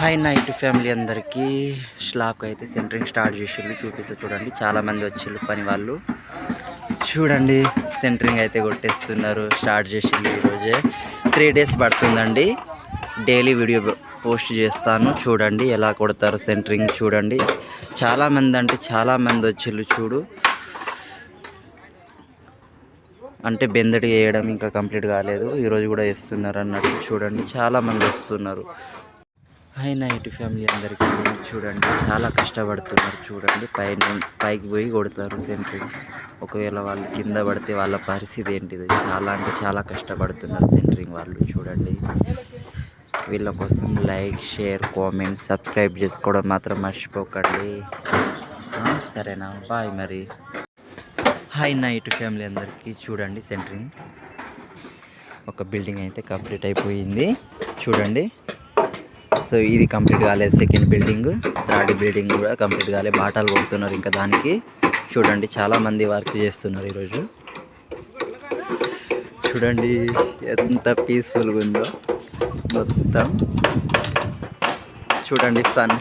Hi night family అందరికీ స్లాబ్కి అయితే centering start చేసిళ్ళు చూపిస్తే చూడండి. చాలామంది వచ్చిళ్ళు పని వాళ్ళు. చూడండి సెంటరింగ్ అయితే కొట్టేస్తున్నారు. స్టార్ట్ చేసిళ్ళు ఈరోజే. 3 days పడుతుందండి. డైలీ వీడియో పోస్ట్ చేస్తాను. చూడండి ఎలా కొడతారు సెంటరింగ్. చూడండి చాలామంది అంటే చాలామంది వచ్చిళ్ళు. చూడు అంటే బెందడి వేయడం ఇంకా కంప్లీట్ కాలేదు. ఈరోజు కూడా వేస్తున్నారు అన్నట్టు. చూడండి చాలామంది వస్తున్నారు. హాయ్ నైట్ ఫ్యామిలీ అందరికీ చూడండి చాలా కష్టపడుతున్నారు. చూడండి పైకి పోయి కొడతారు సెంటరింగ్. ఒకవేళ వాళ్ళు కింద పడితే వాళ్ళ పరిస్థితి ఏంటిది. చాలా అంటే చాలా కష్టపడుతున్నారు సెంటరింగ్ వాళ్ళు. చూడండి వీళ్ళ కోసం లైక్, షేర్, కామెంట్, సబ్స్క్రైబ్ చేసుకోవడం మాత్రం మర్చిపోకండి. సరేనా, బాయ్ మరి. హాయ్ నైట్ ఫ్యామిలీ అందరికీ చూడండి సెంటరింగ్ ఒక బిల్డింగ్ అయితే కంప్లీట్ అయిపోయింది. చూడండి సో ఇది కంప్లీట్ కాలేదు. సెకండ్ బిల్డింగ్, థర్డ్ బిల్డింగ్ కూడా కంప్లీట్ కాలేదు. బాటాలు కొడుతున్నారు ఇంకా దానికి. చూడండి చాలామంది వర్క్ చేస్తున్నారు ఈరోజు. చూడండి ఎంత పీస్ఫుల్గా ఉందో మొత్తం. చూడండి సన్